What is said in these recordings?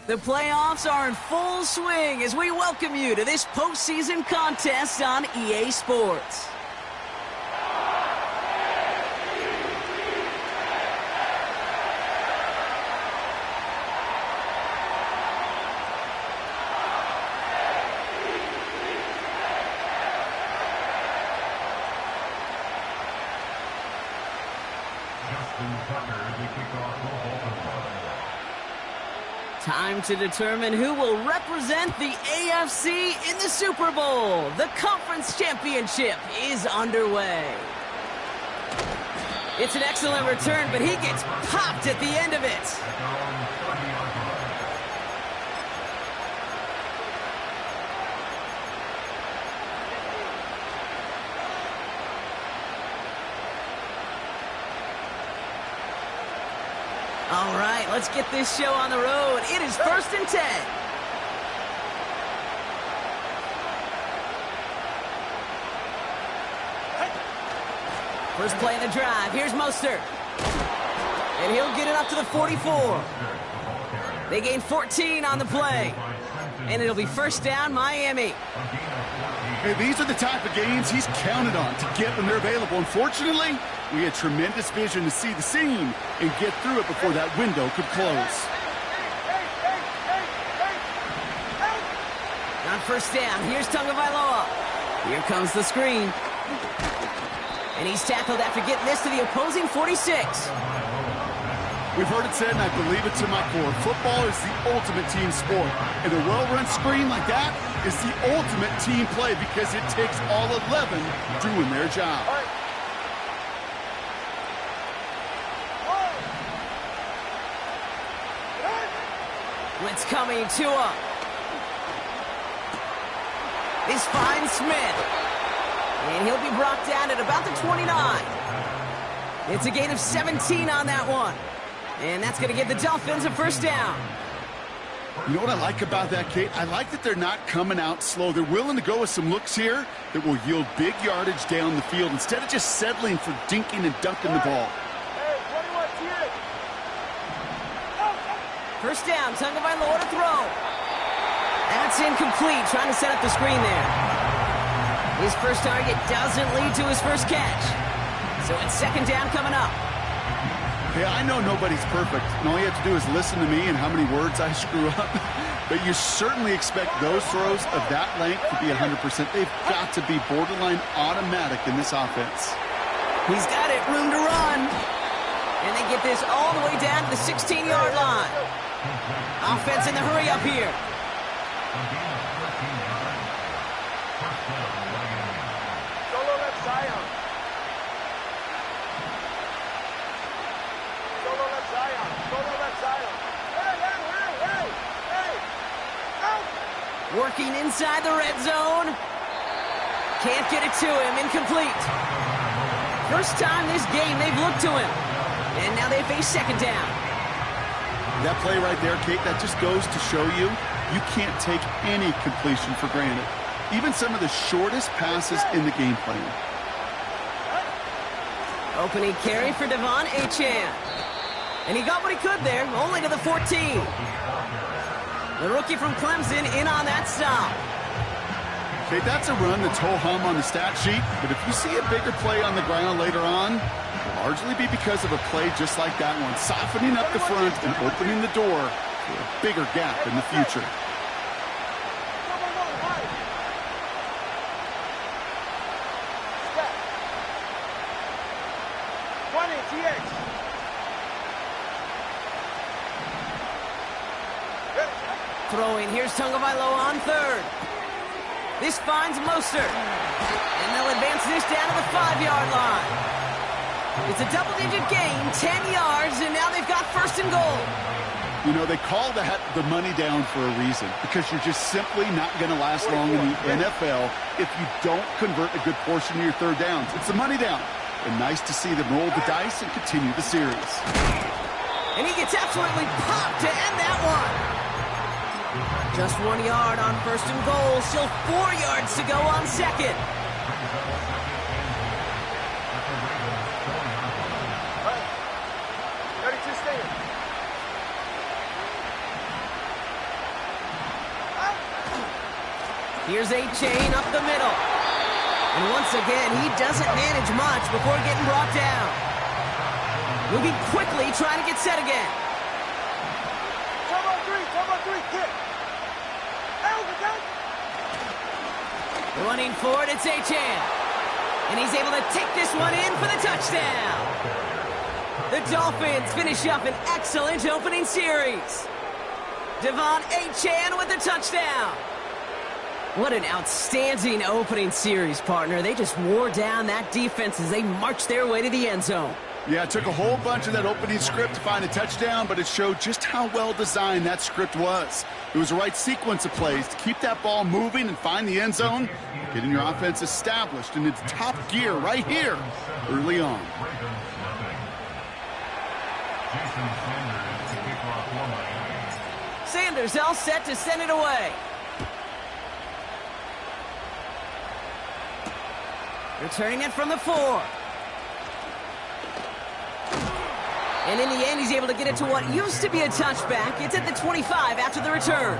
The playoffs are in full swing as we welcome you to this postseason contest on EA Sports. Time to determine who will represent the AFC in the Super Bowl. The conference championship is underway. It's an excellent return, but he gets popped at the end of it. All right, let's get this show on the road. It is 1st and 10. First play of the drive. Here's Mostert. And he'll get it up to the 44. They gain 14 on the play. And it'll be first down, Miami. Hey, these are the type of games he's counted on to get when they're available. Unfortunately, we had tremendous vision to see the seam and get through it before that window could close. On first down, here's Tagovailoa. Here comes the screen. And he's tackled after getting this to the opposing 46. We've heard it said, and I believe it to my core, football is the ultimate team sport. And a well-run screen like that is the ultimate team play because it takes all 11 doing their job. Blitz coming, Tua. This finds Smith. And he'll be brought down at about the 29. It's a gain of 17 on that one. And that's going to give the Dolphins a first down. You know what I like about that, Kate? I like that they're not coming out slow. They're willing to go with some looks here that will yield big yardage down the field instead of just settling for dinking and dunking the ball. First down, Tagovailoa to throw. That's incomplete, trying to set up the screen there. His first target doesn't lead to his first catch. So it's second down coming up. Hey, I know nobody's perfect, and all you have to do is listen to me and how many words I screw up. But you certainly expect those throws of that length to be 100%. They've got to be borderline automatic in this offense. He's got it, room to run. And they get this all the way down to the 16-yard line. Offense in the hurry up here. Solo left Zion. Solo left Zion. Solo left Zion. Hey! Out! Working inside the red zone. Can't get it to him. Incomplete. First time this game they've looked to him. And now they face second down. That play right there, Kate, that just goes to show you can't take any completion for granted. Even some of the shortest passes in the game plan. Opening carry for Devon Achane. And he got what he could there, only to the 14. The rookie from Clemson in on that stop. Okay, that's a run that's ho-hum on the stat sheet, but if you see a bigger play on the ground later on, it'll largely be because of a play just like that one, softening up the front and opening the door for a bigger gap in the future. Throwing, here's Tagovailoa on third. This finds Mostert. And they'll advance this down to the 5-yard line. It's a double-digit gain, 10 yards, and now they've got first and goal. You know, they call that the money down for a reason, because you're just simply not going to last long in the NFL if you don't convert a good portion of your third downs. It's the money down. And nice to see them roll the dice and continue the series. And he gets absolutely popped to end that one. Just 1 yard on first and goal. Still 4 yards to go on second. Here's A-Chain up the middle. And once again, he doesn't manage much before getting brought down. Moving quickly, trying to get set again. Come on, three, kick. Running forward, it's A-Chain. And he's able to take this one in for the touchdown. The Dolphins finish up an excellent opening series. Devon A-Chain with the touchdown. What an outstanding opening series, partner. They just wore down that defense as they marched their way to the end zone. Yeah, it took a whole bunch of that opening script to find a touchdown, but it showed just how well designed that script was. It was the right sequence of plays to keep that ball moving and find the end zone, getting your offense established in its top gear right here early on. Sanders all set to send it away. Returning it from the 4. And in the end, he's able to get it to what used to be a touchback. It's at the 25 after the return.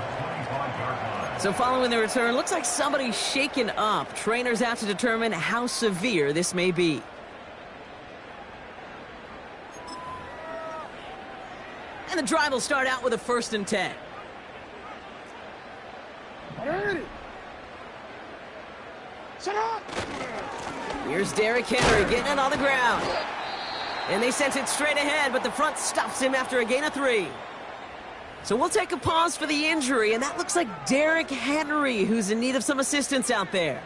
So following the return, looks like somebody's shaken up. Trainers have to determine how severe this may be. And the drive will start out with a 1st and 10. Here's Derrick Henry getting it on the ground. And they sent it straight ahead, but the front stops him after a gain of 3. So we'll take a pause for the injury, and that looks like Derrick Henry, who's in need of some assistance out there.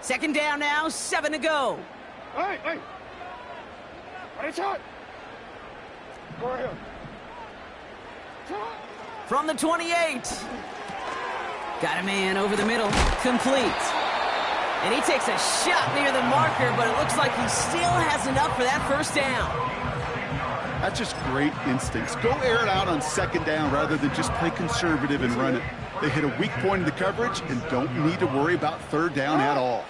Second down now, 7 to go. Hey. Ready, shot. Go ahead. From the 28. Got a man over the middle. Complete. And he takes a shot near the marker, but it looks like he still has enough for that 1st down. That's just great instincts. Go air it out on 2nd down rather than just play conservative and run it. They hit a weak point in the coverage and don't need to worry about 3rd down at all.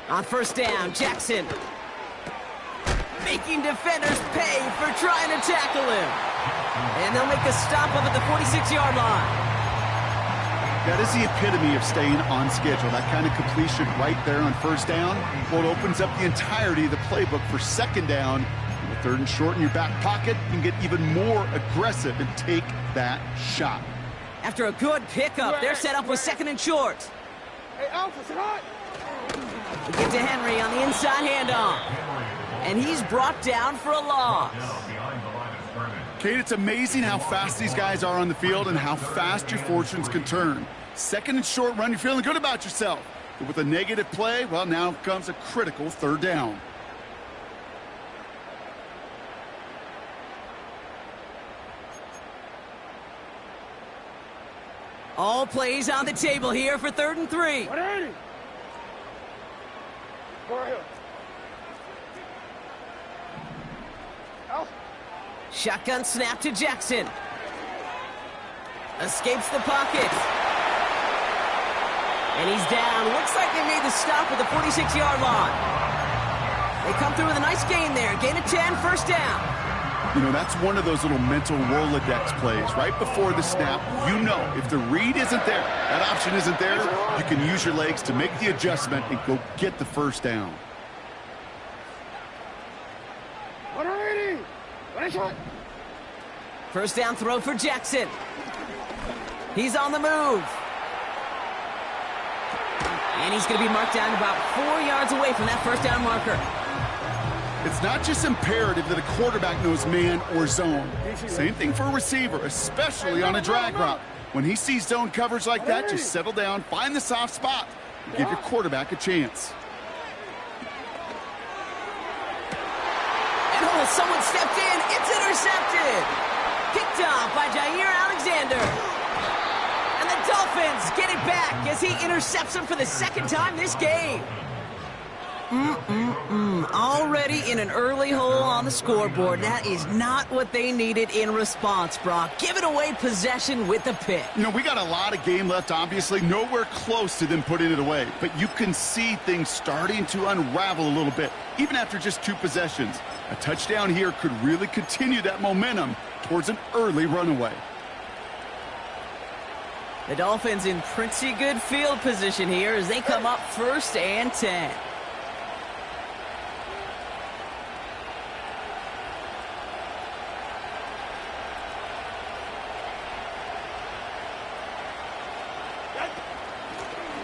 On 1st down, Jackson. Making defenders pay for trying to tackle him. And they'll make a stop up at the 46-yard line. That is the epitome of staying on schedule. That kind of completion right there on 1st down. Well, it opens up the entirety of the playbook for 2nd down. With 3rd and short in your back pocket, you can get even more aggressive and take that shot. After a good pickup, they're set up with 2nd and short. Hey, Alpha, sit hot. We get to Henry on the inside handoff. And he's brought down for a loss. Kate, it's amazing how fast these guys are on the field and how fast your fortunes can turn. 2nd and short run, you're feeling good about yourself. But with a negative play, well, now comes a critical 3rd down. All plays on the table here for 3rd and 3. Go ahead. Shotgun snap to Jackson. Escapes the pocket. And he's down. Looks like they made the stop at the 46-yard line. They come through with a nice gain there. Gain of 10, 1st down. You know, that's one of those little mental Rolodex plays. Right before the snap, you know if the read isn't there, that option isn't there, you can use your legs to make the adjustment and go get the 1st down. First down throw for Jackson. He's on the move. And he's going to be marked down about 4 yards away from that 1st down marker. It's not just imperative that a quarterback knows man or zone. Same thing for a receiver, especially on a drag route. When he sees zone coverage like that, just settle down, find the soft spot, and give your quarterback a chance. And oh, someone stepped in. It's intercepted. Picked off by Jair Alexander. And the Dolphins get it back as he intercepts him for the 2nd time this game. Already in an early hole on the scoreboard. That is not what they needed in response, Brock. Giving away possession with the pick. You know, we got a lot of game left, obviously. Nowhere close to them putting it away. But you can see things starting to unravel a little bit, even after just 2 possessions. A touchdown here could really continue that momentum towards an early runaway. The Dolphins in pretty good field position here as they come up 1st and 10.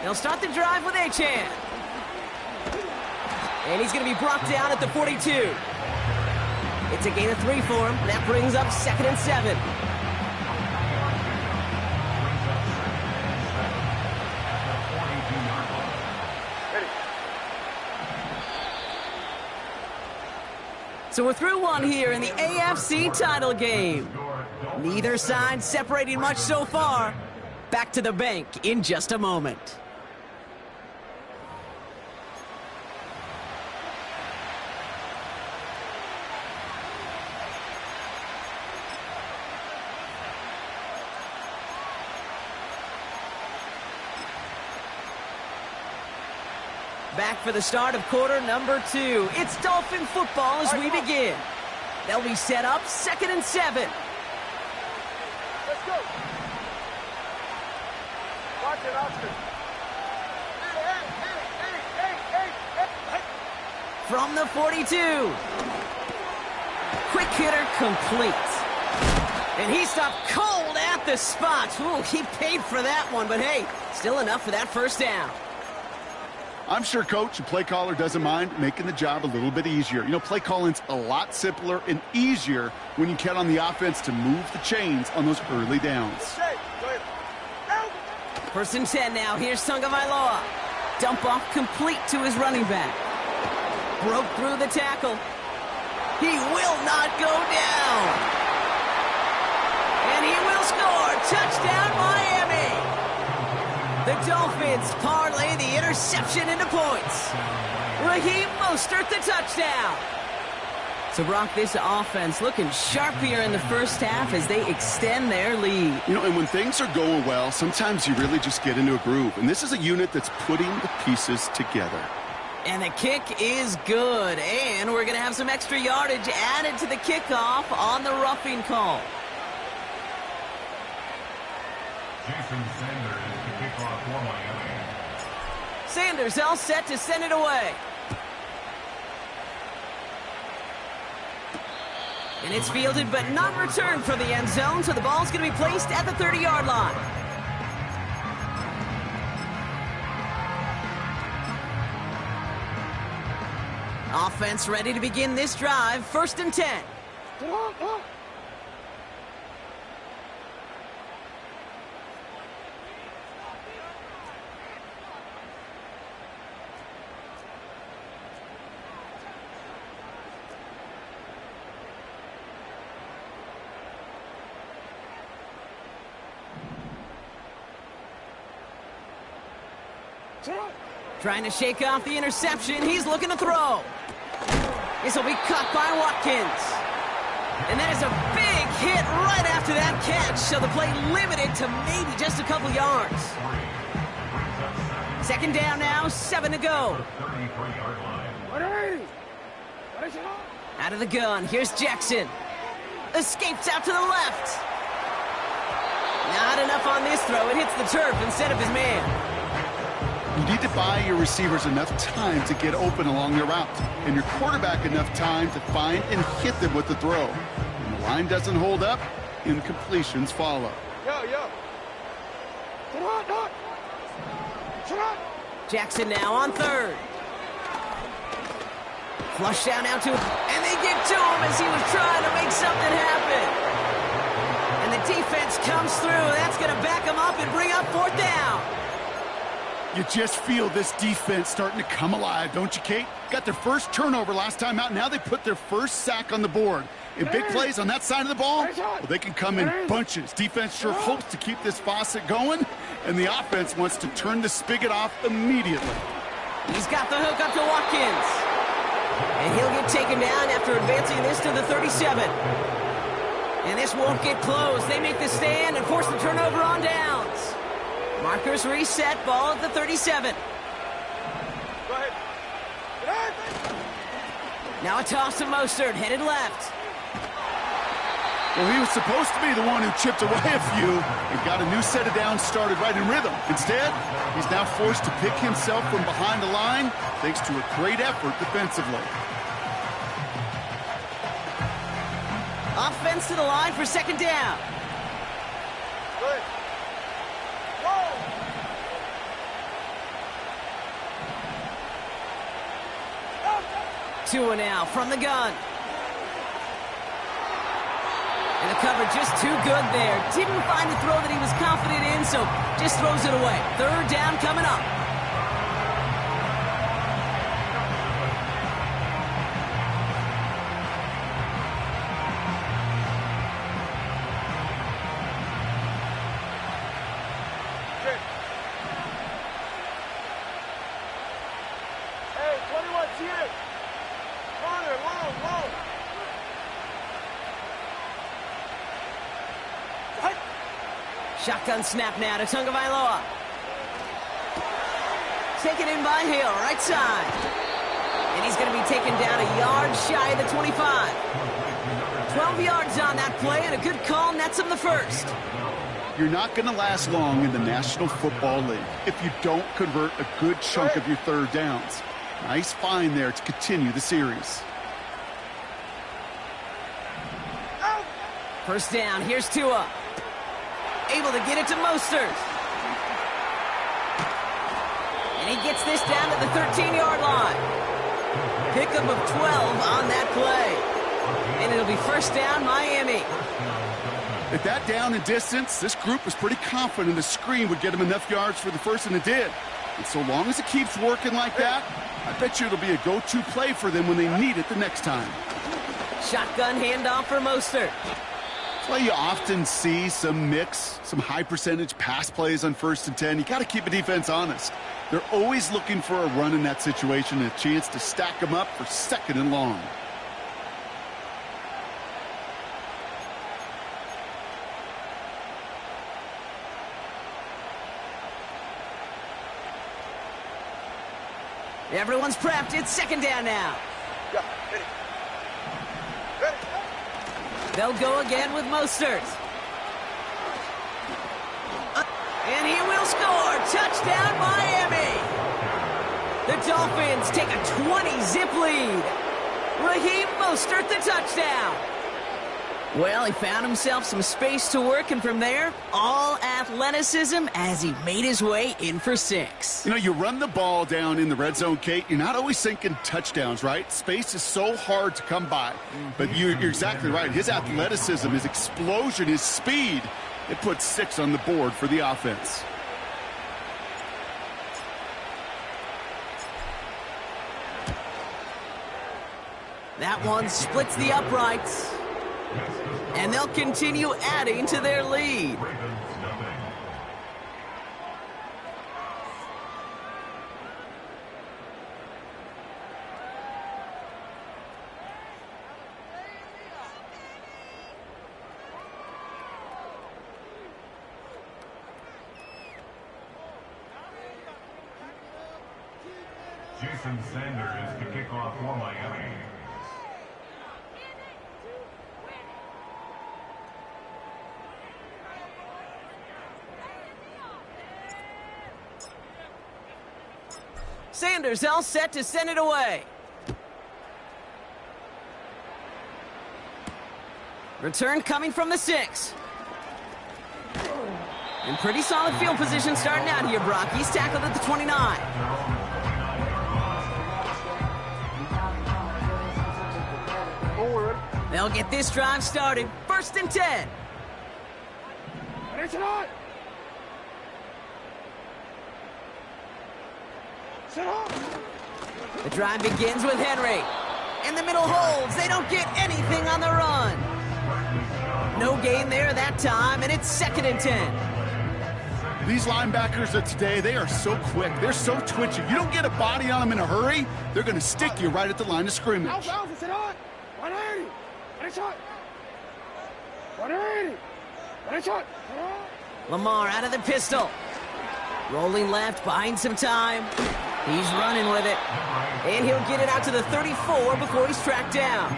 They'll start the drive with Achane. And he's going to be brought down at the 42. It's a gain of 3 for him. That brings up 2nd and 7. So we're through one here in the AFC title game. Neither side separating much so far. Back to the bank in just a moment. Back for the start of quarter number 2. It's Dolphin football as we begin. They'll be set up 2nd and 7. Let's go. Watch it, Oscar. Hey. From the 42. Quick hitter complete. And he stopped cold at the spot. Ooh, he paid for that one, but hey, still enough for that 1st down. I'm sure coach and play caller doesn't mind making the job a little bit easier. You know, play calling's a lot simpler and easier when you count on the offense to move the chains on those early downs. 1st and 10 now. Here's Tagovailoa. Dump off complete to his running back. Broke through the tackle. He will not go down. And he will score. Touchdown, Miami. The Dolphins parlay the interception into points. Raheem Mostert the touchdown. So, Brock, this offense looking sharp here in the 1st half as they extend their lead. You know, and when things are going well, sometimes you really just get into a groove. And this is a unit that's putting the pieces together. And the kick is good. And we're going to have some extra yardage added to the kickoff on the roughing call. Jason Sanders is the kickoff for Miami. Sanders all set to send it away. And it's fielded but not returned from the end zone, so the ball's going to be placed at the 30-yard line. Offense ready to begin this drive. 1st and 10. Trying to shake off the interception. He's looking to throw. This will be caught by Watkins. And that is a big hit right after that catch. So the play limited to maybe just a couple yards. 2nd down now, 7 to go. Out of the gun, here's Jackson. Escapes out to the left. Not enough on this throw. It hits the turf instead of his man. You need to buy your receivers enough time to get open along their route, and your quarterback enough time to find and hit them with the throw. When the line doesn't hold up, incompletions follow. Jackson now on 3rd. Flush down now to him, and they get to him as he was trying to make something happen. And the defense comes through. That's going to back him up and bring up 4th down. You just feel this defense starting to come alive, don't you, Kate? Got their 1st turnover last time out. Now they put their 1st sack on the board. In big plays on that side of the ball, well, they can come in bunches. Defense sure hopes to keep this faucet going, and the offense wants to turn the spigot off immediately. He's got the hook up to Watkins. And he'll get taken down after advancing this to the 37. And this won't get close. They make the stand and force the turnover on downs. Markers reset, ball at the 37. Go ahead. Get ahead. Now a toss to Mostert, headed left. Well, he was supposed to be the one who chipped away a few and got a new set of downs started right in rhythm. Instead, he's now forced to pick himself from behind the line thanks to a great effort defensively. Offense to the line for second down. Good. Go. Tua now from the gun. And the cover just too good there. Didn't find the throw that he was confident in, so just throws it away. Third down coming up. Okay. Hey, 21's here. Corner, low. Shotgun snap now to Tagovailoa. Taken in by Hill, right side. And he's going to be taken down a yard shy of the 25. 12 yards on that play, and a good call nets him the first. You're not going to last long in the National Football League if you don't convert a good chunk of your third downs. Nice find there to continue the series. First down, here's Tua. Able to get it to Mostert. And he gets this down to the 13-yard line. Pickup of 12 on that play. And it'll be first down, Miami. At that down and distance, this group was pretty confident the screen would get him enough yards for the first, and it did. And so long as it keeps working like that, I bet you it'll be a go-to play for them when they need it the next time. Shotgun handoff for Mostert. That's why you often see some high-percentage pass plays on 1st and 10. You got to keep a defense honest. They're always looking for a run in that situation and a chance to stack them up for 2nd and long. Everyone's prepped. It's 2nd down now. Yeah, ready. Ready. They'll go again with Mostert. And he will score. Touchdown, Miami. The Dolphins take a 20-zip lead. Raheem Mostert, the touchdown. Well, he found himself some space to work, and from there, all athleticism as he made his way in for 6. You know, you run the ball down in the red zone, Kate, you're not always thinking touchdowns, right? Space is so hard to come by. But you're exactly right. His athleticism, his explosion, his speed, it puts 6 on the board for the offense. That one splits the uprights. And they'll continue adding to their lead. Jason Sanders to kick off for Miami. Sanders all set to send it away. Return coming from the 6. In pretty solid field position starting out here, Brock. He's tackled at the 29. They'll get this drive started. 1st and 10. It's on. The drive begins with Henry. In the middle holds. They don't get anything on the run. No gain there that time, and it's 2nd and 10. These linebackers of today, they are so quick. They're so twitchy. You don't get a body on them in a hurry, they're going to stick you right at the line of scrimmage. Alpha, sit on. 180. Ready, shot. 180. Ready, shot. Lamar out of the pistol. Rolling left, buying some time. He's running with it. And he'll get it out to the 34 before he's tracked down.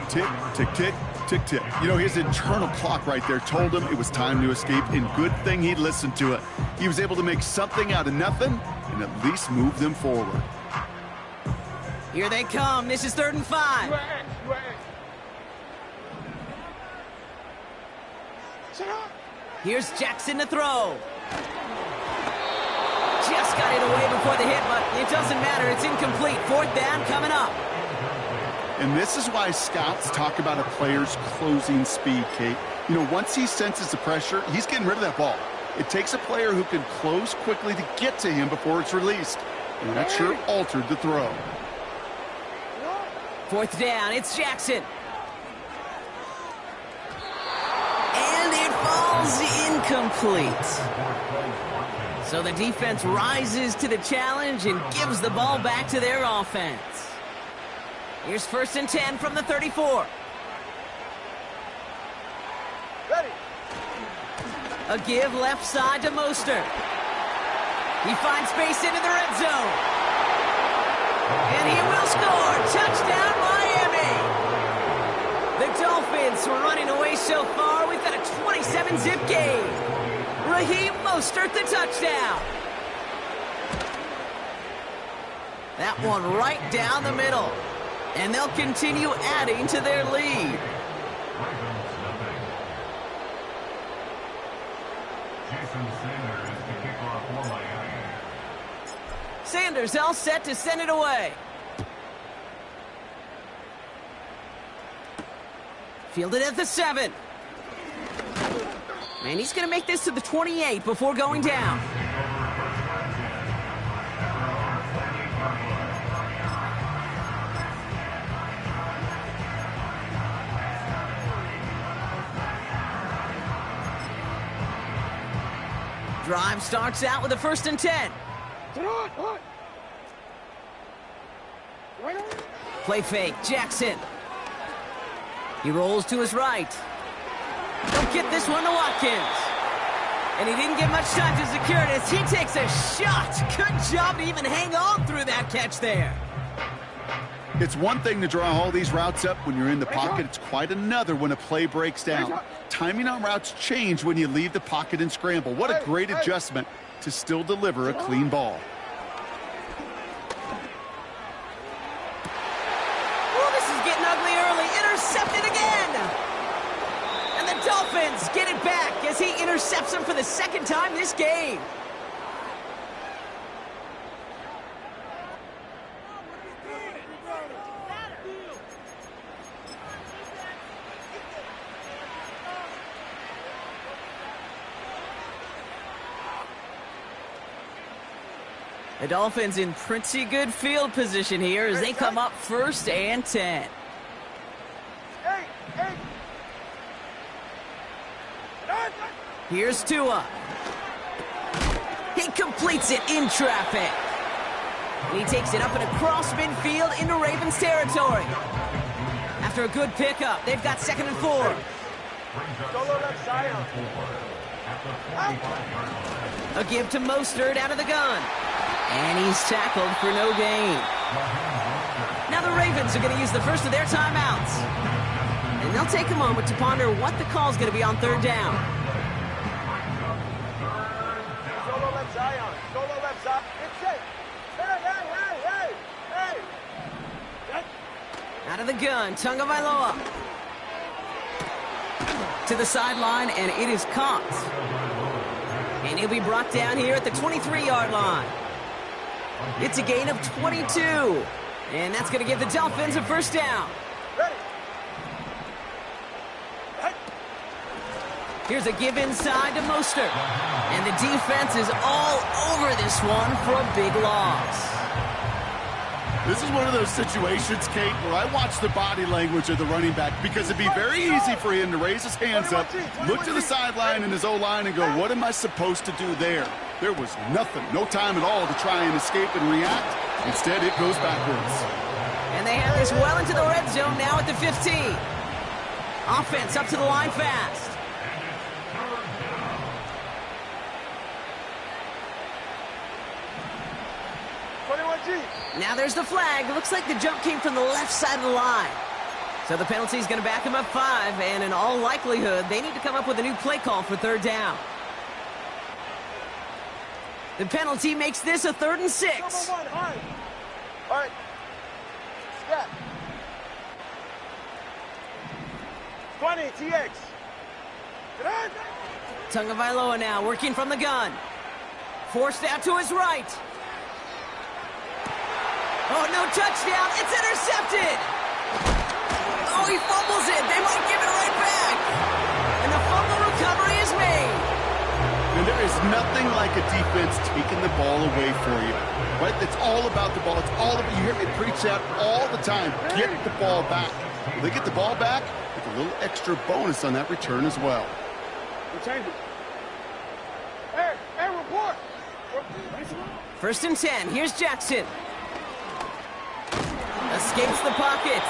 Tick, tick, tick, tick, tick. You know, his internal clock right there told him it was time to escape, and good thing he listened to it. He was able to make something out of nothing and at least move them forward. Here they come. This is 3rd and 5. Here's Jackson to throw. Just got it away before the hit, but it doesn't matter. It's incomplete. 4th down coming up. And this is why scouts talk about a player's closing speed, Kate. You know, once he senses the pressure, he's getting rid of that ball. It takes a player who can close quickly to get to him before it's released. And that sure altered the throw. 4th down, it's Jackson. And it falls incomplete. So the defense rises to the challenge and gives the ball back to their offense. Here's 1st and 10 from the 34. Ready. A give left side to Mostert. He finds space into the red zone. And he will score. Touchdown, Miami. The Dolphins were running away so far. We've got a 27-zip game. Raheem Mostert, the touchdown. That one right down the middle. And they'll continue adding to their lead. Sanders all set to send it away. Fielded at the 7. And he's going to make this to the 28 before going down. Drive starts out with a 1st and 10. Play fake, Jackson. He rolls to his right. Don't get this one to Watkins. And he didn't get much time to secure it as he takes a shot. Good job to even hang on through that catch there. It's one thing to draw all these routes up when you're in the pocket. It's quite another when a play breaks down. Timing on routes change when you leave the pocket and scramble. What a great adjustment to still deliver a clean ball. Oh, this is getting ugly early. Intercepted again. And the Dolphins get it back as he intercepts him for the 2nd time this game. The Dolphins in pretty good field position here as they come up 1st and 10. Here's Tua. He completes it in traffic. And he takes it up and across midfield into Ravens territory. After a good pickup, they've got 2nd and 4. A give to Mostert out of the gun. And he's tackled for no gain. Now the Ravens are going to use the first of their timeouts. And they'll take a moment to ponder what the call is going to be on 3rd down. Solo left Zion. Solo left Zion. It's safe. Hey. Out of the gun, Tagovailoa. To the sideline, and it is caught. And he'll be brought down here at the 23-yard line. It's a gain of 22. And that's going to give the Dolphins a 1st down. Ready. Here's a give inside to Mostert. And the defense is all over this one for a big loss. This is one of those situations, Kate, where I watch the body language of the running back because it'd be very easy for him to raise his hands up, look to the sideline in his O-line and go, what am I supposed to do there? There was nothing, no time at all to try and escape and react. Instead, it goes backwards. And they have this well into the red zone now at the 15. Offense up to the line fast. Now there's the flag. Looks like the jump came from the left side of the line. So the penalty is going to back him up 5, and in all likelihood, they need to come up with a new play call for 3rd down. The penalty makes this a 3rd and 6. All right. Step. 20, TX. Tagovailoa now working from the gun. Forced out to his right. Oh, no touchdown. It's intercepted. Oh, he fumbles it. They might give it right back. And the fumble recovery is made. And there is nothing like a defense taking the ball away for you. Right? It's all about the ball. It's all about, you hear me preach that all the time. Get the ball back. When they get the ball back, with a little extra bonus on that return as well. We'll change it. Hey, report. 1st and 10. Here's Jackson. Escapes the pocket.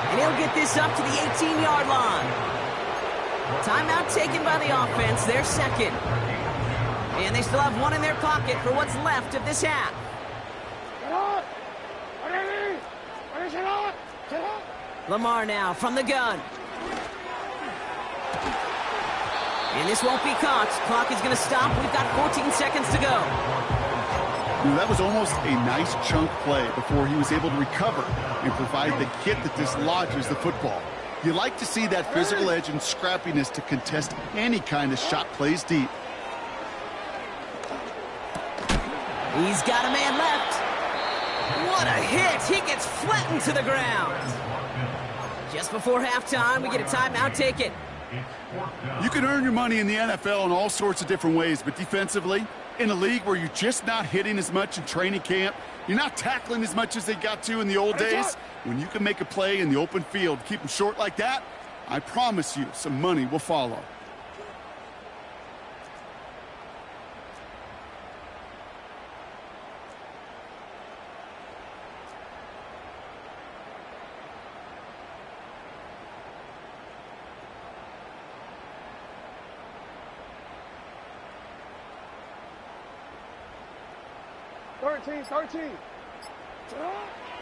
And he'll get this up to the 18-yard line. Timeout taken by the offense. Their 2nd. And they still have 1 in their pocket for what's left of this half. Lamar now from the gun. And this won't be caught. Clock is going to stop. We've got 14 seconds to go. That was almost a nice chunk play before he was able to recover and provide the hit that dislodges the football. You like to see that physical edge and scrappiness to contest any kind of shot plays deep. He's got a man left. What a hit. He gets flattened to the ground. Just before halftime, we get a timeout taken. You can earn your money in the NFL in all sorts of different ways, but defensively, in a league where you're just not hitting as much in training camp, you're not tackling as much as they got to in the old days, when you can make a play in the open field, keep them short like that, I promise you some money will follow.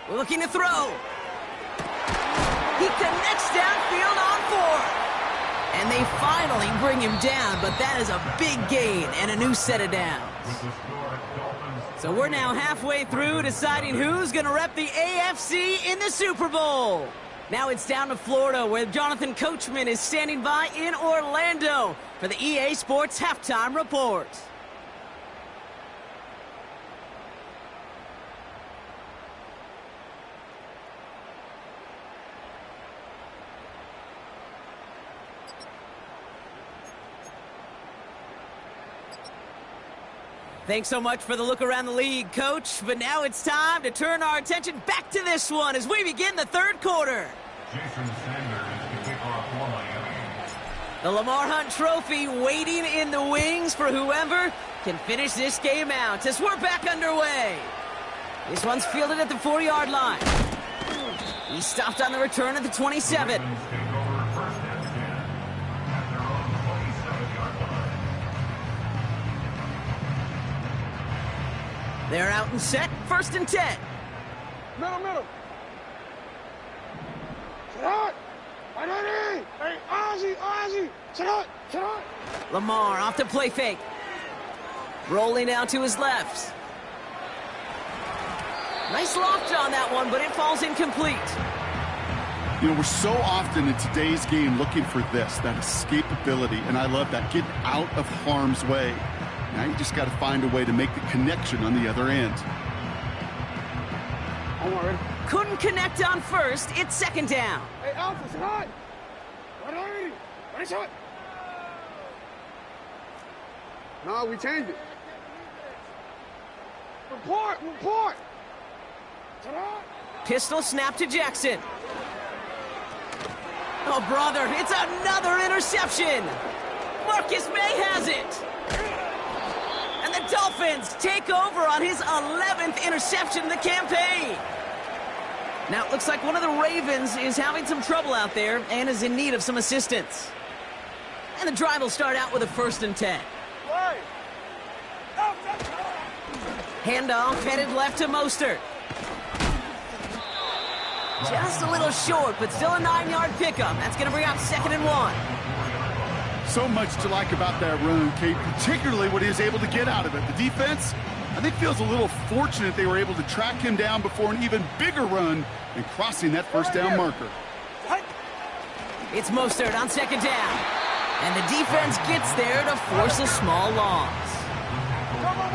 We're looking to throw. He connects downfield on 4. And they finally bring him down, but that is a big gain and a new set of downs. So we're now halfway through deciding who's going to rep the AFC in the Super Bowl. Now it's down to Florida, where Jonathan Coachman is standing by in Orlando for the EA Sports Halftime Report. Thanks so much for the look around the league, Coach. But now it's time to turn our attention back to this one as we begin the 3rd quarter. Jason Sanders is the kickoff for Miami. The Lamar Hunt Trophy waiting in the wings for whoever can finish this game out as we're back underway. This one's fielded at the 4-yard line. He's stopped on the return at the 27. They're out and set. 1st and 10. Middle. Hey, Ozzy. Sit out. Lamar off the play fake. Rolling out to his left. Nice loft on that one, but it falls incomplete. You know, we're so often in today's game looking for this, that escapability, and I love that. Get out of harm's way. Now you just got to find a way to make the connection on the other end. Couldn't connect on 1st. It's 2nd down. Hey, Alpha, sit on. Ready, shot. No, we changed it. Report. Pistol snap to Jackson. Oh, brother, it's another interception. Marcus May has it. And the Dolphins take over on his 11th interception of the campaign. Now, it looks like one of the Ravens is having some trouble out there and is in need of some assistance. And the drive will start out with a 1st and 10. Handoff headed left to Mostert. Just a little short, but still a 9-yard pickup. That's going to bring out 2nd and 1. So much to like about that run, Kate, particularly what he was able to get out of it. The defense, I think, feels a little fortunate they were able to track him down before an even bigger run and crossing that 1st down marker. It's Mostert on 2nd down. And the defense gets there to force a small loss.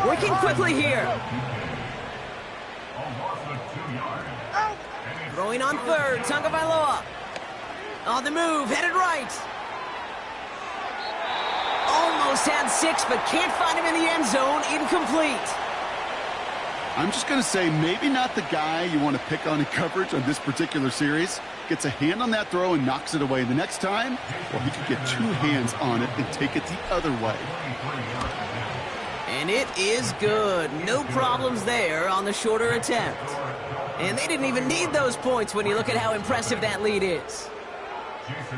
Working quickly here. Throwing on 3rd, Tagovailoa. On the move, headed right. Almost had 6, but can't find him in the end zone. Incomplete. I'm just going to say maybe not the guy you want to pick on in coverage on this particular series. Gets a hand on that throw and knocks it away. The next time, well, he could get 2 hands on it and take it the other way. And it is good. No problems there on the shorter attempt. And they didn't even need those points when you look at how impressive that lead is.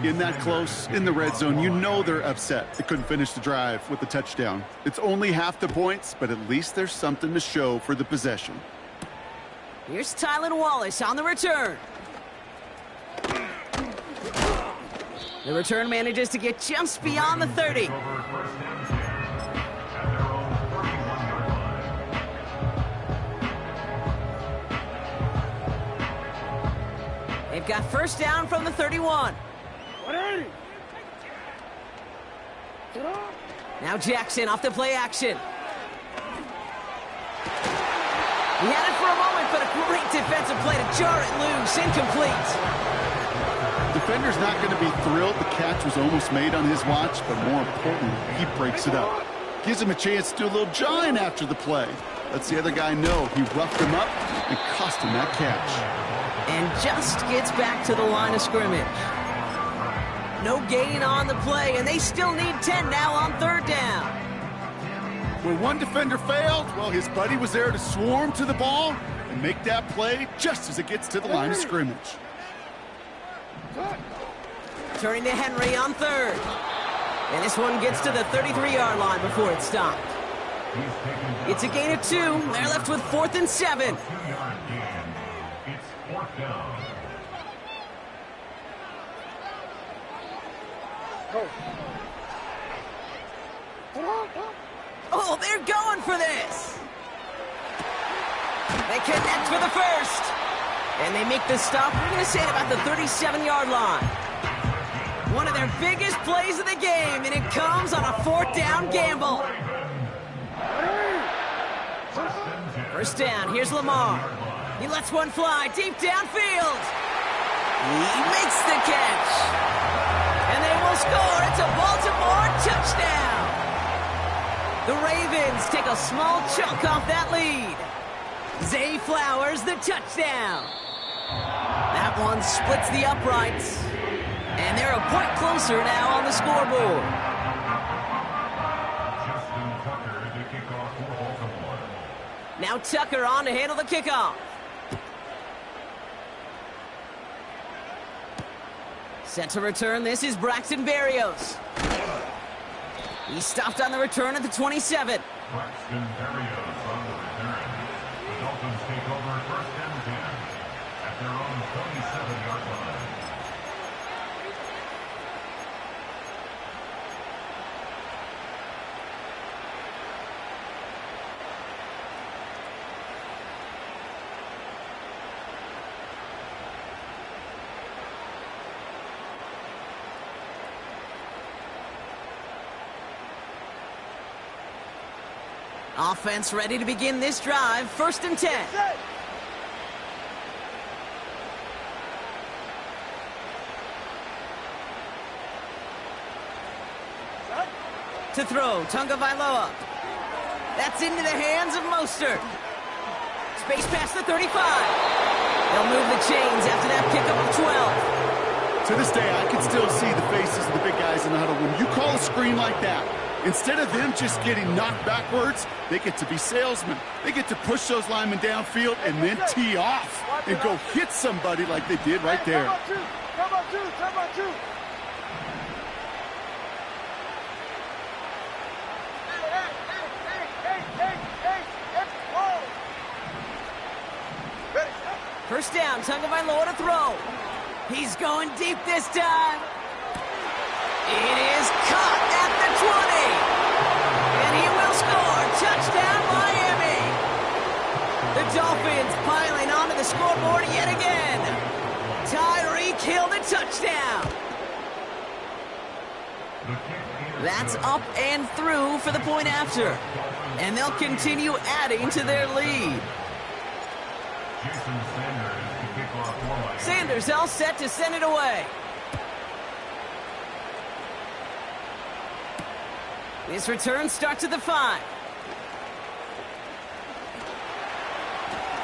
In that close, in the red zone, you know they're upset. They couldn't finish the drive with the touchdown. It's only half the points, but at least there's something to show for the possession. Here's Tylan Wallace on the return. The return manages to get just beyond the 30. They've got 1st down from the 31. Now Jackson off the play action. He had it for a moment, but a great defensive play to jar it loose. Incomplete. Defender's not going to be thrilled the catch was almost made on his watch, but more importantly, he breaks it up. Gives him a chance to do a little jawing after the play. Lets the other guy know he roughed him up and cost him that catch. And just gets back to the line of scrimmage. No gain on the play, and they still need 10 now on 3rd down. When one defender failed, well, his buddy was there to swarm to the ball and make that play just as it gets to the line of scrimmage. Turning to Henry on 3rd. And this one gets to the 33-yard line before it's stopped. It's a gain of 2. They're left with 4th and 7. Oh, they're going for this. They connect for the 1st. And they make the stop, we're going to say, at about the 37-yard line. One of their biggest plays of the game, and it comes on a 4th down gamble. 1st down, here's Lamar. He lets one fly deep downfield. He makes the catch. And they will score. It's a Baltimore touchdown. The Ravens take a small chunk off that lead. Zay Flowers, the touchdown. That one splits the uprights. And they're a point closer now on the scoreboard. Now Tucker on to handle the kickoff. Set to return, this is Braxton Berrios. He stopped on the return at the 27. Braxton Berrios on the return. The Dolphins take over 1st and 10 at their own 27-yard line. Offense ready to begin this drive. 1st and 10. To throw, Tagovailoa. That's into the hands of Mostert. space past the 35. They'll move the chains after that pickup of 12. To this day, I can still see the faces of the big guys in the huddle. When you call a screen like that, instead of them just getting knocked backwards, they get to be salesmen. They get to push those linemen downfield and then tee off and go hit somebody like they did right there. Come on, two. First down, Tagovailoa to throw. He's going deep this time. It is caught at the 20. And he will score. Touchdown, Miami. The Dolphins piling onto the scoreboard yet again. Tyreek Hill the touchdown. That's up and through for the point after. And they'll continue adding to their lead. Sanders all set to send it away. This return starts at the 5.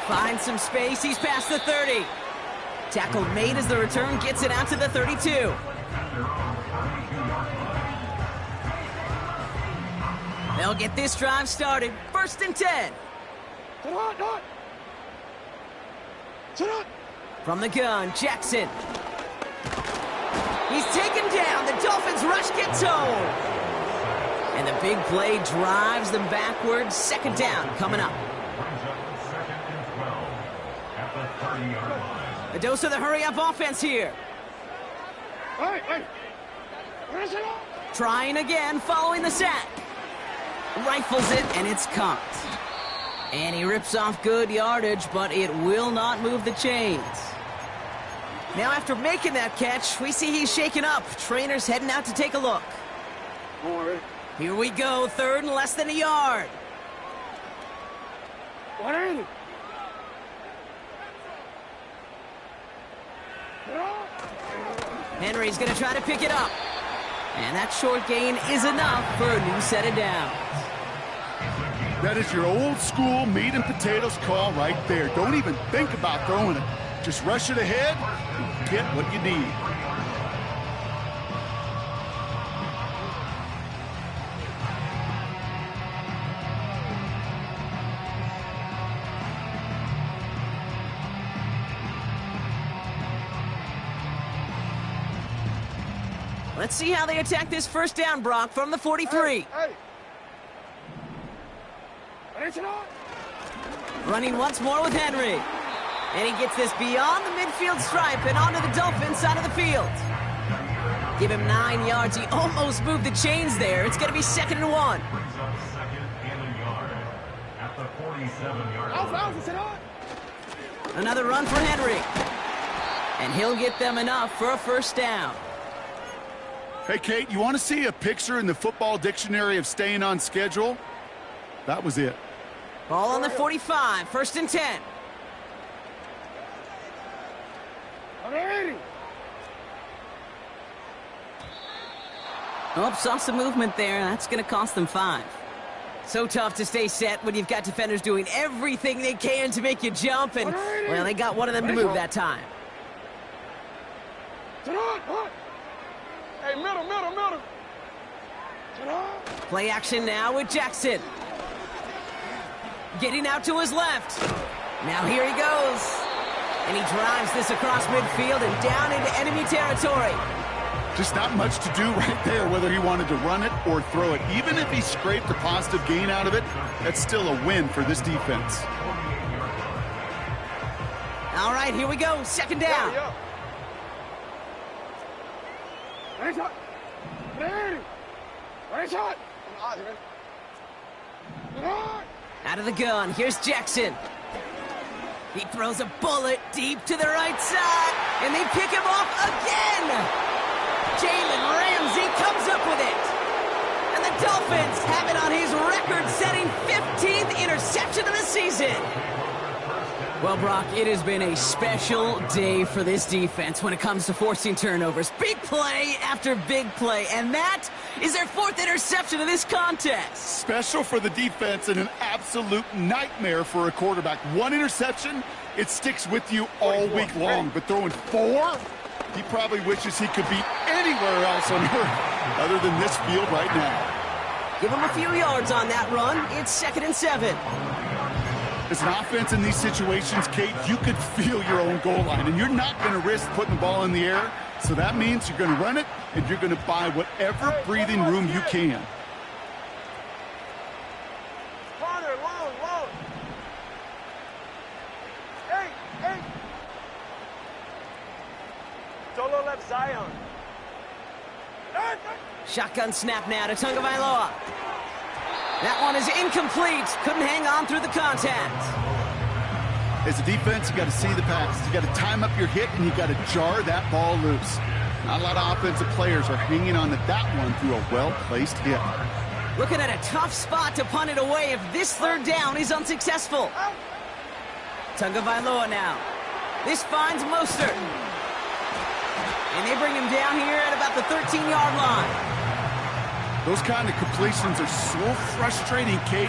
Finds some space. He's past the 30. Tackle made as the return gets it out to the 32. They'll get this drive started. 1st and 10. From the gun, Jackson. He's taken down. The Dolphins rush gets home. And the big play drives them backwards. 2nd down coming up. A dose of the hurry-up offense here. Trying again following the sack. Rifles it, and it's caught. And he rips off good yardage, but it will not move the chains. Now, after making that catch, we see he's shaken up. Trainer's heading out to take a look. Here we go, 3rd and less than a yard. Henry's going to try to pick it up. And that short gain is enough for a new set of downs. That is your old school meat and potatoes call right there. Don't even think about throwing it. Just rush it ahead and get what you need. Let's see how they attack this 1st down, Brock, from the 43. Running once more with Henry. And he gets this beyond the midfield stripe and onto the Dolphins side of the field. Give him 9 yards. He almost moved the chains there. It's going to be 2nd and 1. Another run for Henry. And he'll get them enough for a 1st down. Hey, Kate, you want to see a picture in the football dictionary of staying on schedule? That was it. Ball on the 45, 1st and 10. Oh, saw some movement there. That's going to cost them 5. So tough to stay set when you've got defenders doing everything they can to make you jump, and, well, they got one of them to move that time. Hey, middle. Play action now with Jackson. Getting out to his left. Now here he goes. And he drives this across midfield and down into enemy territory. Just not much to do right there, whether he wanted to run it or throw it. Even if he scraped a positive gain out of it, that's still a win for this defense. All right, here we go. 2nd down. Out of the gun, here's Jackson. He throws a bullet deep to the right side, and they pick him off again. Jalen Ramsey comes up with it. And the Dolphins have it on his record-setting 15th interception of the season. Well, Brock, it has been a special day for this defense when it comes to forcing turnovers. Big play after big play, and that is their 4th interception of this contest. Special for the defense and an absolute nightmare for a quarterback. 1 interception, it sticks with you all week long, but throwing 4, he probably wishes he could be anywhere else on earth other than this field right now. Give him a few yards on that run. It's 2nd and 7. As an offense in these situations, Kate, you could feel your own goal line, and you're not going to risk putting the ball in the air. So that means you're going to run it, and you're going to buy whatever breathing room you can. Corner, long. Hey. Solo left Zion. Shotgun snap now to Tagovailoa. That one is incomplete. Couldn't hang on through the contact. As a defense, you got to see the pass. You got to time up your hit, and you got to jar that ball loose. Not a lot of offensive players are hanging on to that one through a well-placed hit. Looking at a tough spot to punt it away if this 3rd down is unsuccessful. Tagovailoa now. This finds Mostert. And they bring him down here at about the 13-yard line. Those kind of completions are so frustrating, Kate.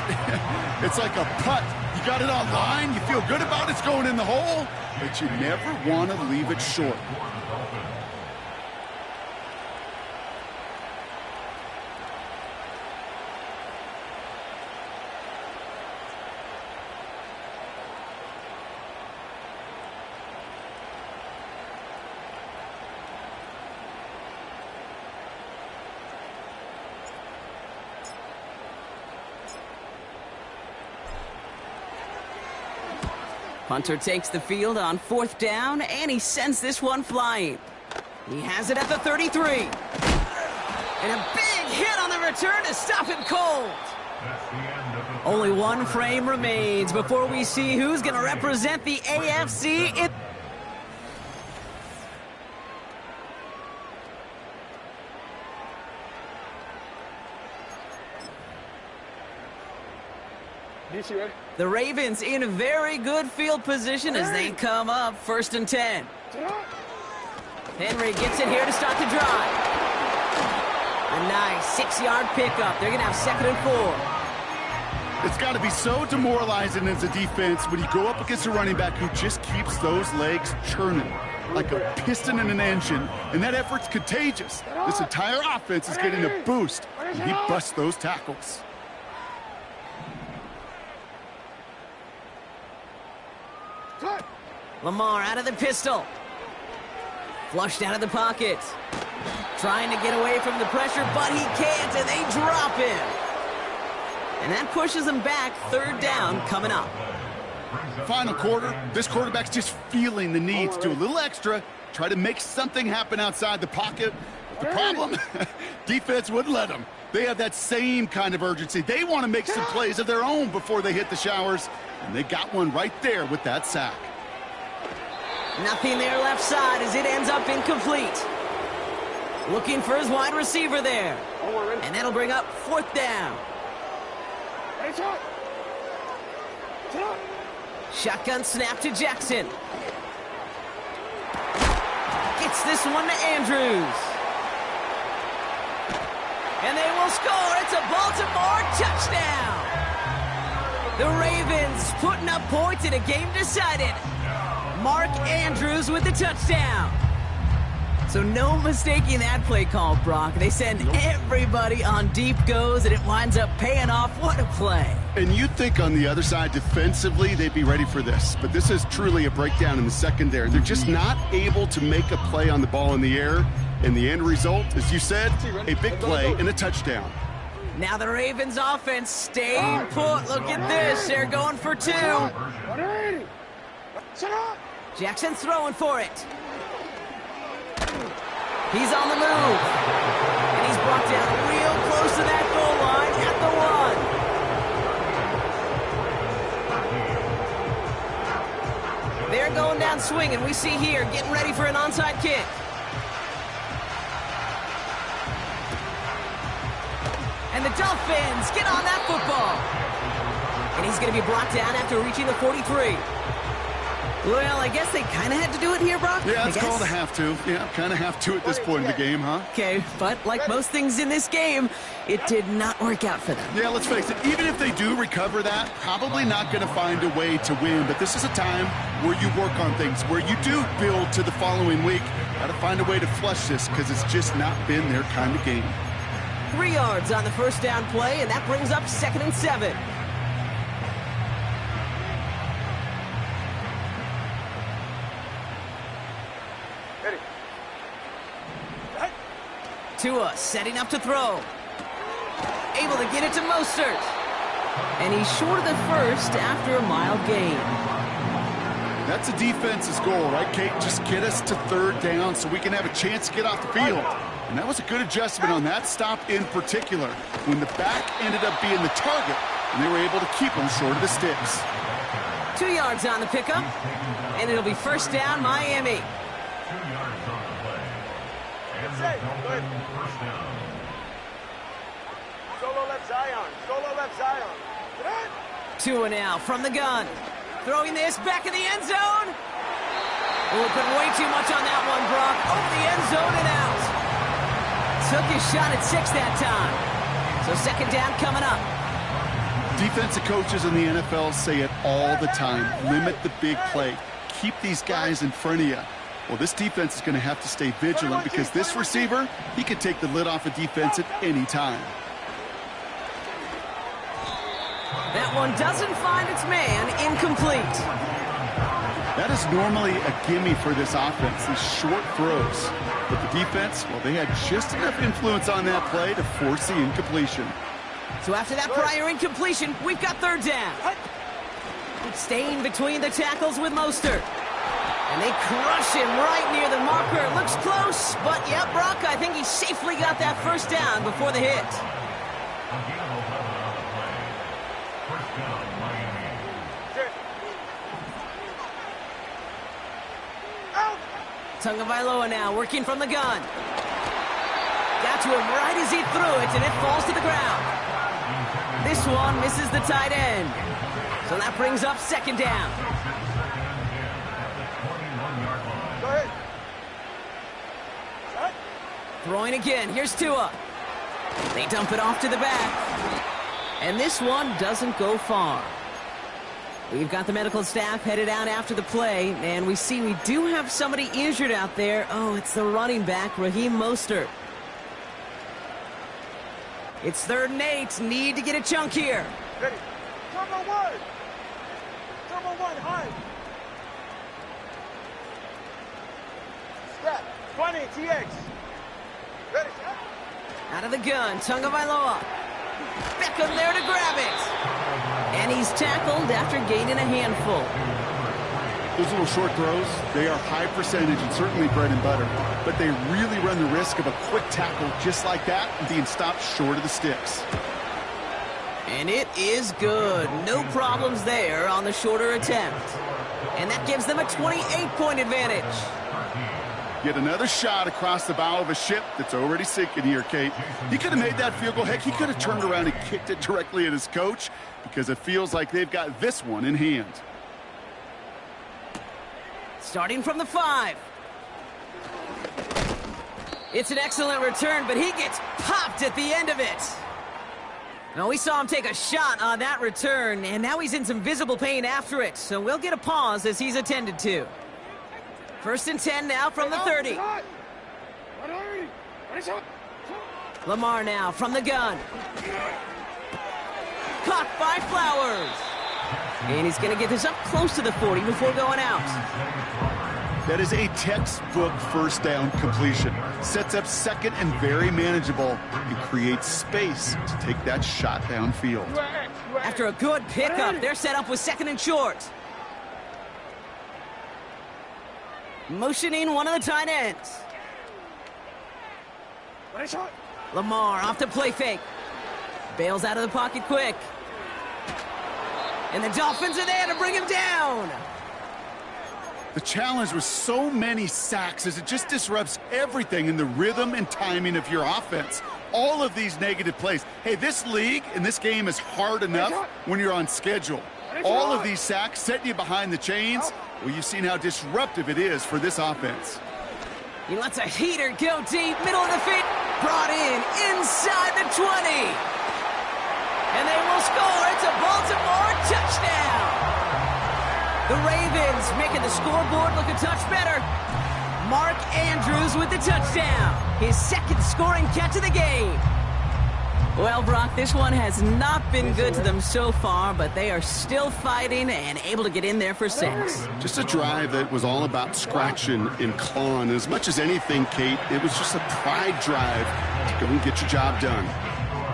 It's like a putt. You got it on line, you feel good about it's going in the hole, but you never want to leave it short. Punter takes the field on 4th down, and he sends this one flying. He has it at the 33. And a big hit on the return to stop him cold. Only 1 frame remains before we see who's going to represent the AFC in... The Ravens in a very good field position as they come up 1st and 10. Henry gets it here to start the drive. A nice 6-yard pickup. They're going to have 2nd and 4. It's got to be so demoralizing as a defense when you go up against a running back who just keeps those legs churning like a piston in an engine, and that effort's contagious. This entire offense is getting a boost, and he busts those tackles. Lamar out of the pistol. Flushed out of the pocket. Trying to get away from the pressure, but he can't, and they drop him. And that pushes him back. 3rd down coming up. Final quarter, this quarterback's just feeling the need to do a little extra, try to make something happen outside the pocket. The problem, defense wouldn't let them. They have that same kind of urgency. They want to make some plays of their own before they hit the showers, and they got one right there with that sack. Nothing there left side as it ends up incomplete. Looking for his wide receiver there. And that'll bring up 4th down. Shotgun snap to Jackson. Gets this one to Andrews. And they will score. It's a Baltimore touchdown. The Ravens putting up points in a game decided. Mark Andrews with the touchdown. So no mistaking that play call, Brock. They send everybody on deep goes, and it winds up paying off. What a play. And you'd think on the other side, defensively, they'd be ready for this. But this is truly a breakdown in the secondary. They're just not able to make a play on the ball in the air. And the end result, as you said, a big play and a touchdown. Now the Ravens offense staying put. Look at this. They're going for 2. Jackson's throwing for it. He's on the move. And he's brought down real close to that goal line at the 1. They're going down swinging. We see here getting ready for an onside kick. And the Dolphins get on that football. And he's going to be brought down after reaching the 43. Well, I guess they kind of had to do it here, Brock. Yeah, it's called a have to. Yeah, kind of have to at this point in the game, huh? Okay, but like most things in this game, it did not work out for them. Yeah, let's face it. Even if they do recover that, probably not going to find a way to win. But this is a time where you work on things, where you do build to the following week. Got to find a way to flush this because it's just not been their kind of game. 3 yards on the first down play, and that brings up 2nd and 7. Tua setting up to throw. Able to get it to Mostert. And he's short of the first after a mild gain. That's a defense's goal, right, Kate? Just get us to 3rd down so we can have a chance to get off the field. And that was a good adjustment on that stop in particular, when the back ended up being the target, and they were able to keep him short of the sticks. 2 yards on the pickup, and it'll be 1st down, Miami. 2 yards on the play. And the first down. Solo left Zion. Solo left Zion. Tua now from the gun. Throwing this back in the end zone. Oh, put way too much on that one, Brock. Over the end zone and out. Took his shot at 6 that time. So 2nd down coming up. Defensive coaches in the NFL say it all the time. Limit the big play. Keep these guys in front of you. Well, this defense is going to have to stay vigilant because this receiver, he can take the lid off a defense at any time. That one doesn't find its man. Incomplete. That is normally a gimme for this offense, these short throws. But the defense, well, they had just enough influence on that play to force the incompletion. So after that prior incompletion, we've got 3rd down. Staying between the tackles with Mostert. And they crush him right near the marker. Looks close, but yeah, Brock, I think he safely got that 1st down before the hit. Tagovailoa now working from the gun. Got to him right as he threw it, and it falls to the ground. This one misses the tight end. So that brings up 2nd down. Go ahead. Throwing again. Here's Tua. They dump it off to the back. And this one doesn't go far. We've got the medical staff headed out after the play, and we see we do have somebody injured out there. Oh, it's the running back, Raheem Mostert. It's 3rd and 8. Need to get a chunk here. Ready. Turbo 1. Turbo 1, high. Step. 20, TX. Ready. Out of the gun, Tagovailoa. Beckham there to grab it. And he's tackled after gaining a handful. Those little short throws, they are high percentage and certainly bread and butter. But they really run the risk of a quick tackle just like that and being stopped short of the sticks. And it is good. No problems there on the shorter attempt. And that gives them a 28-point advantage. Get another shot across the bow of a ship that's already sinking here, Kate. He could have made that field goal. Heck, he could have turned around and kicked it directly at his coach because it feels like they've got this one in hand. Starting from the 5. It's an excellent return, but he gets popped at the end of it. Now, we saw him take a shot on that return, and now he's in some visible pain after it. So we'll get a pause as he's attended to. 1st and 10 now from the 30. Lamar now from the gun. Caught by Flowers. And he's going to get this up close to the 40 before going out. That is a textbook 1st down completion. Sets up 2nd and very manageable and creates space to take that shot downfield. After a good pickup, they're set up with 2nd and short. Motioning one of the tight ends. Lamar off the play fake. Bails out of the pocket quick. And the Dolphins are there to bring him down. The challenge with so many sacks is it just disrupts everything in the rhythm and timing of your offense. All of these negative plays. Hey, this league and this game is hard enough when you're on schedule. All of these sacks setting you behind the chains. Well, you've seen how disruptive it is for this offense. He lets a heater go deep, middle of the field. Brought in, inside the 20. And they will score. It's a Baltimore touchdown. The Ravens making the scoreboard look a touch better. Mark Andrews with the touchdown. His second scoring catch of the game. Well, Brock, this one has not been good to them so far, but they are still fighting and able to get in there for 6. Just a drive that was all about scratching and clawing. As much as anything, Kate, it was just a pride drive to go and get your job done.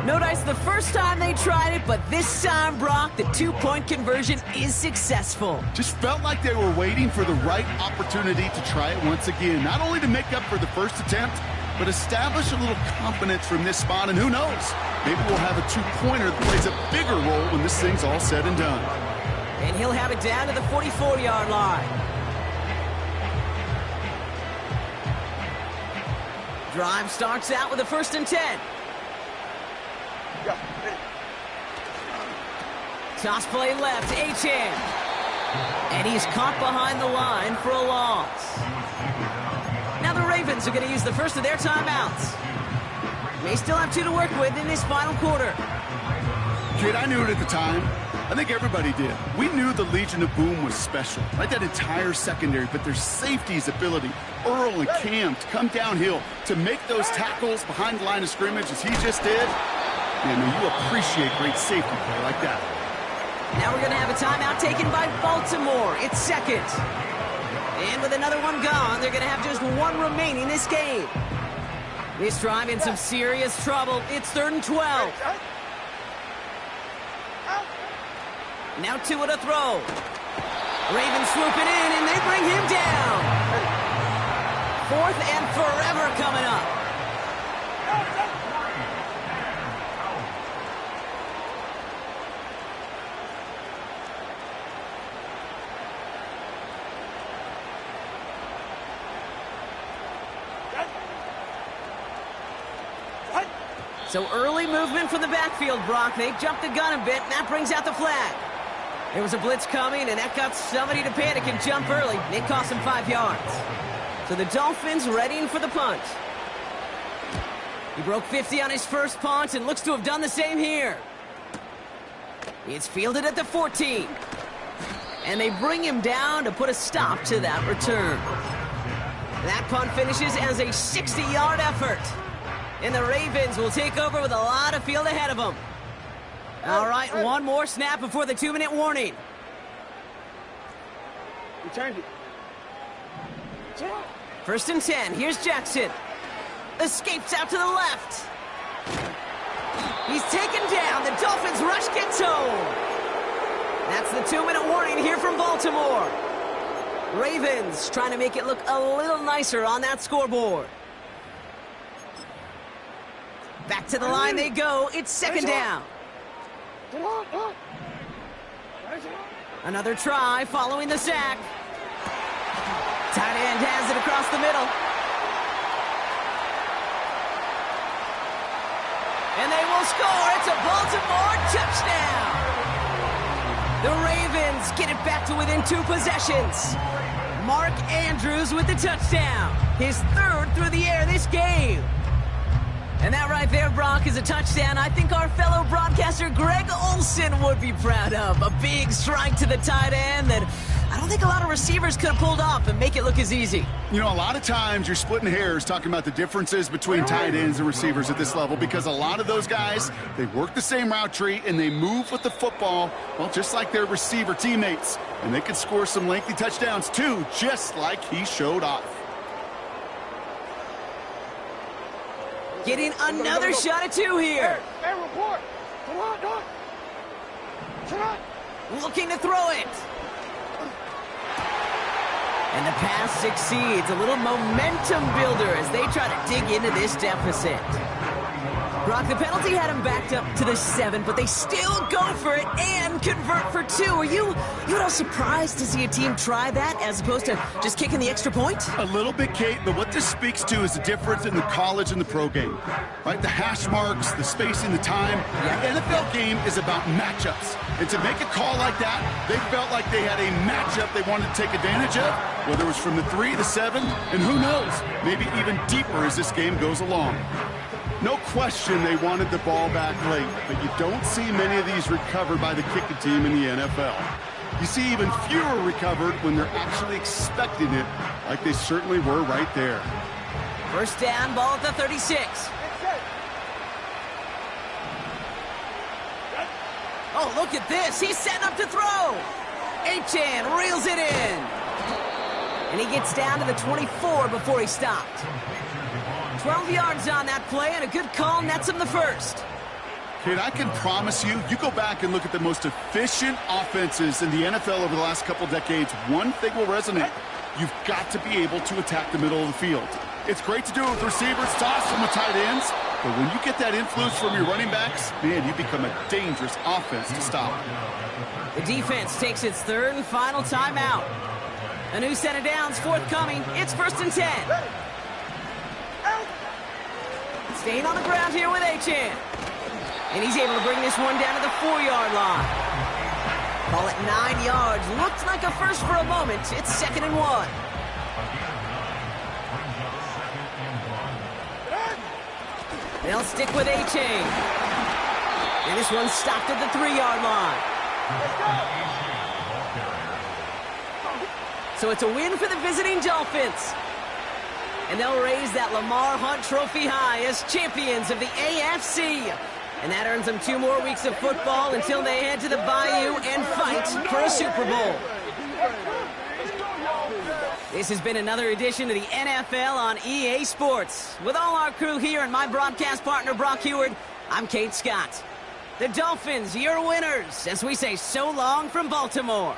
No dice the first time they tried it, but this time, Brock, the 2-point conversion is successful. Just felt like they were waiting for the right opportunity to try it once again. Not only to make up for the first attempt, but establish a little confidence from this spot, and who knows? Maybe we'll have a 2-pointer that plays a bigger role when this thing's all said and done. And he'll have it down to the 44-yard line. Drive starts out with a 1st and 10. Toss play left, Achane. And he's caught behind the line for a loss. Now the Ravens are going to use the first of their timeouts. They still have 2 to work with in this final quarter. Kid, I knew it at the time. I think everybody did. We knew the Legion of Boom was special, right? That entire secondary, but their safety's ability, Earl and Cam, to come downhill, to make those tackles behind the line of scrimmage as he just did. You know, you appreciate great safety play like that. Now we're going to have a timeout taken by Baltimore. It's 2nd. And with another one gone, they're going to have just 1 remaining this game. This drive in some serious trouble. It's 3rd and 12. Now 2 at a throw. Ravens swooping in, and they bring him down. 4th and forever coming up. So early movement from the backfield, Brock. They jumped the gun a bit, and that brings out the flag. There was a blitz coming, and that got somebody to panic and jump early. It cost them 5 yards. So the Dolphins readying for the punt. He broke 50 on his first punt and looks to have done the same here. It's fielded at the 14. And they bring him down to put a stop to that return. That punt finishes as a 60-yard effort. And the Ravens will take over with a lot of field ahead of them. All right, one more snap before the 2-minute warning. Returned it. 1st and 10. Here's Jackson. Escapes out to the left. He's taken down. The Dolphins rush gets home. That's the 2-minute warning here from Baltimore. Ravens trying to make it look a little nicer on that scoreboard. Back to the line they go. It's 2nd down. Another try following the sack. Tight end has it across the middle. And they will score. It's a Baltimore touchdown. The Ravens get it back to within 2 possessions. Mark Andrews with the touchdown. His 3rd through the air this game. And that right there, Brock, is a touchdown I think our fellow broadcaster Greg Olsen would be proud of. A big strike to the tight end that I don't think a lot of receivers could have pulled off and make it look as easy. You know, a lot of times you're splitting hairs talking about the differences between tight ends and receivers at this level because a lot of those guys, they work the same route tree and they move with the football, well, just like their receiver teammates. And they can score some lengthy touchdowns too, just like he showed off. Getting another shot at 2 here. Hey, report. Come on, dog. Come on. Looking to throw it. And the pass succeeds. A little momentum builder as they try to dig into this deficit. Brock, the penalty had him backed up to the 7, but they still go for it and convert for 2. Are you at all surprised to see a team try that as opposed to just kicking the extra point? A little bit, Kate, but what this speaks to is the difference in the college and the pro game, right? The hash marks, the spacing, the time. The NFL game is about matchups. And to make a call like that, they felt like they had a matchup they wanted to take advantage of, whether it was from the 3, the 7, and who knows, maybe even deeper as this game goes along. No question they wanted the ball back late, but you don't see many of these recovered by the kicking team in the NFL. You see even fewer recovered when they're actually expecting it, like they certainly were right there. First down, ball at the 36. Oh, look at this. He's setting up to throw. Achane reels it in. And he gets down to the 24 before he stopped. 12 yards on that play, and a good call nets him the first. Kid, I can promise you, you go back and look at the most efficient offenses in the NFL over the last couple decades, one thing will resonate. You've got to be able to attack the middle of the field. It's great to do it with receivers, toss them with tight ends, but when you get that influence from your running backs, man, you become a dangerous offense to stop. The defense takes its third and final timeout. A new set of downs forthcoming. It's 1st and 10. Staying on the ground here with Achane. And he's able to bring this one down to the 4-yard line. Call it 9 yards. Looked like a first for a moment. It's 2nd and 1. They'll stick with Achane. And this one's stopped at the 3-yard line. So it's a win for the visiting Dolphins. And they'll raise that Lamar Hunt Trophy high as champions of the AFC. And that earns them 2 more weeks of football until they head to the Bayou and fight for a Super Bowl. This has been another edition of the NFL on EA Sports. With all our crew here and my broadcast partner, Brock Heward, I'm Kate Scott. The Dolphins, your winners, as we say so long from Baltimore.